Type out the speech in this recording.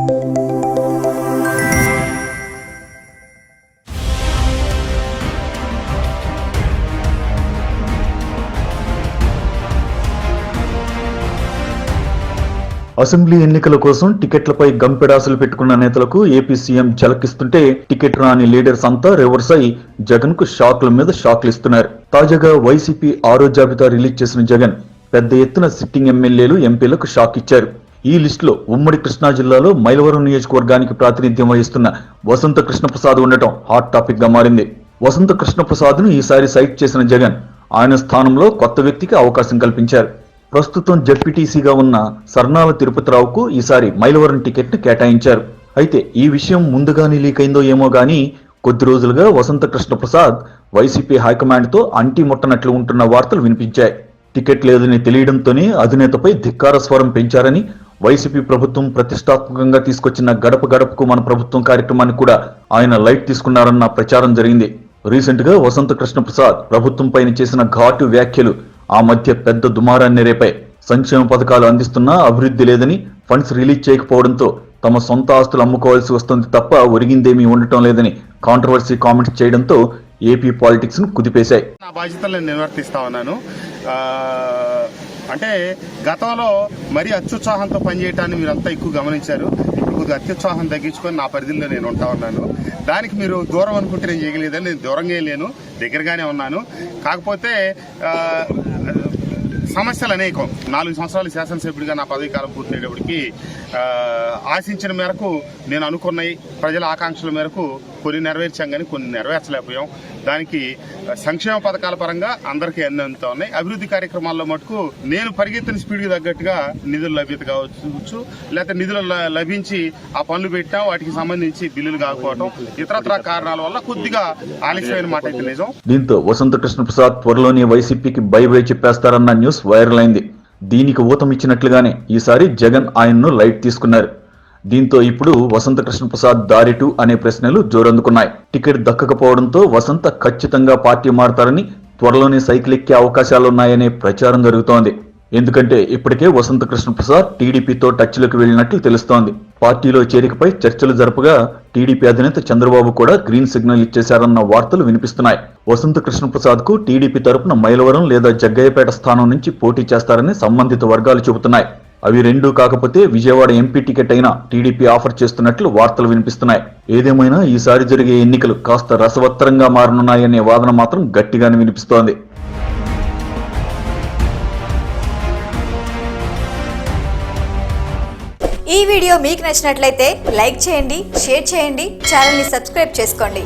Assembly ఎన్నికల కోసం టికెట్లపై గంపెడాసులు పెట్టుకున్న నేతలకు ఏపీ సీఎం ఝలకిస్తుంటే టికెట్ రాని లీడర్స్ అంతా రివర్స్ అయి జగన్ కు షాక్ల మీద షాక్లు ఇస్తున్నారు. తాజాగా వైసీపీ 6వ జాబితా రిలీజ్ చేసిన జగన్ పెద్ద ఎత్తున సిట్టింగ్ ఎమ్మెల్యేలు, ఎంపీలకు షాక్ ఇచ్చారు. ఈ లిస్టులో ఉమ్మడి కృష్ణా జిల్లాలో మైలవరం నియోజకవర్గానికి ప్రాతినిధ్యం వహిస్తున్న వసంత కృష్ణప్రసాద్ ఉండటం హాట్ టాపిక్ గా మారింది. వసంత కృష్ణప్రసాద్ ను ఈసారి సైట్ చేసిన జగన్ ఆయన స్థానంలో కొత్త వ్యక్తికి అవకాశం కల్పించారు. ప్రస్తుతం జెడ్పీటీసీగా ఉన్న సర్నాల తిరుపతిరావుకు ఈసారి మైలవరం టికెట్ ను కేటాయించారు. అయితే ఈ విషయం ముందుగానే లీక్ అయిందో ఏమో గానీ కొద్ది రోజులుగా వసంత కృష్ణప్రసాద్ వైసీపీ హైకమాండ్ తో అంటి ముట్టనట్లు ఉంటున్న వార్తలు వినిపించాయి. టికెట్ లేదని తెలియడంతోనే అధినేతపై ధిక్కార స్వరం పెంచారని, వైసీపీ ప్రభుత్వం ప్రతిష్టాత్మకంగా తీసుకొచ్చిన గడప గడపకు మన ప్రభుత్వం కార్యక్రమాన్ని కూడా ఆయన లైట్ తీసుకున్నారన్న ప్రచారం జరిగింది. రీసెంట్ గా వసంత కృష్ణప్రసాద్ ప్రభుత్వం పైన చేసిన ఘాటు వ్యాఖ్యలు ఆ మధ్య పెద్ద దుమారాన్ని రేపాయి. సంక్షేమ పథకాలు అందిస్తున్నా అభివృద్ధి లేదని, ఫండ్స్ రిలీజ్ చేయకపోవడంతో తమ సొంత ఆస్తులు అమ్ముకోవాల్సి వస్తుంది తప్ప ఒరిగిందేమీ ఉండటం లేదని కాంట్రవర్సీ కామెంట్స్ చేయడంతో ఏపీ పాలిటిక్స్ ను కుదిపేశాయి. నా బాధ్యతలను నిర్వర్తిస్తా ఉన్నాను. అంటే గతంలో మరీ అత్యుత్సాహంతో పనిచేయటాన్ని మీరంతా ఎక్కువ గమనించారు. ఇప్పుడు కొద్దిగా అత్యుత్సాహం తగ్గించుకొని నా పరిధిలో నేను ఉంటా ఉన్నాను. దానికి మీరు దూరం అనుకుంటే నేను చేయగలేదని, నేను దూరంగా లేను, దగ్గరగానే ఉన్నాను. కాకపోతే సమస్యలు అనేకం. 4 సంవత్సరాలు శాసనసభ్యుడిగా నా పదవీ కాలం పూర్తయ్యేటప్పటికి ఆశించిన మేరకు, నేను అనుకున్నవి ప్రజల ఆకాంక్షల మేరకు కొన్ని నెరవేర్చాం, కానీ కొన్ని నెరవేర్చలేకపోయాం. దానికి సంక్షేమ పథకాల పరంగా అందరికీ అందుతా ఉన్నాయి. అభివృద్ధి కార్యక్రమాల్లో మటుకు నేను పరిగెత్తిన స్పీడ్కి తగ్గట్టుగా నిధుల లభ్యత కావచ్చు, లేకపోతే నిధులు లభించి ఆ పనులు పెట్టాం, వాటికి సంబంధించి బిల్లులు కాకపోవడం, ఇతరత్ర కారణాల వల్ల కొద్దిగా ఆలస్యమైన మాట అయితే నిజం. దీంతో వసంత కృష్ణప్రసాద్ త్వరలోనే వైసీపీకి బై బై చెప్పేస్తారన్న న్యూస్ వైరల్ అయింది. దీనికి ఊతం ఇచ్చినట్లుగానే ఈసారి జగన్ ఆయన్ను లైట్ తీసుకున్నారు. దీంతో ఇప్పుడు వసంత కృష్ణప్రసాద్ దారిటు అనే ప్రశ్నలు జోరందుకున్నాయి. టికెట్ దక్కకపోవడంతో వసంత ఖచ్చితంగా పార్టీ మారతారని, త్వరలోనే సైకిల్ ఎక్కే అవకాశాలున్నాయనే ప్రచారం జరుగుతోంది. ఎందుకంటే ఇప్పటికే వసంత కృష్ణప్రసాద్ టీడీపీతో టచ్లోకి వెళ్లినట్లు తెలుస్తోంది. పార్టీలో చేరికపై చర్చలు జరపగా టీడీపీ అధినేత చంద్రబాబు కూడా గ్రీన్ సిగ్నల్ ఇచ్చేశారన్న వార్తలు వినిపిస్తున్నాయి. వసంత కృష్ణప్రసాద్ కు టీడీపీ తరపున మైలవరం లేదా జగ్గయ్యపేట స్థానం నుంచి పోటీ చేస్తారని సంబంధిత వర్గాలు చెబుతున్నాయి. అవి రెండూ కాకపోతే విజయవాడ ఎంపీ టికెట్ అయినా టీడీపీ ఆఫర్ చేస్తున్నట్లు వార్తలు వినిపిస్తున్నాయి. ఏదేమైనా ఈసారి జరిగే ఎన్నికలు కాస్త రసవత్తరంగా మారనున్నాయనే వాదన మాత్రం గట్టిగానే వినిపిస్తోంది. ఈ వీడియో మీకు నచ్చినట్లయితే లైక్ చేయండి, షేర్ చేయండి, ఛానల్ని సబ్స్క్రైబ్ చేసుకోండి.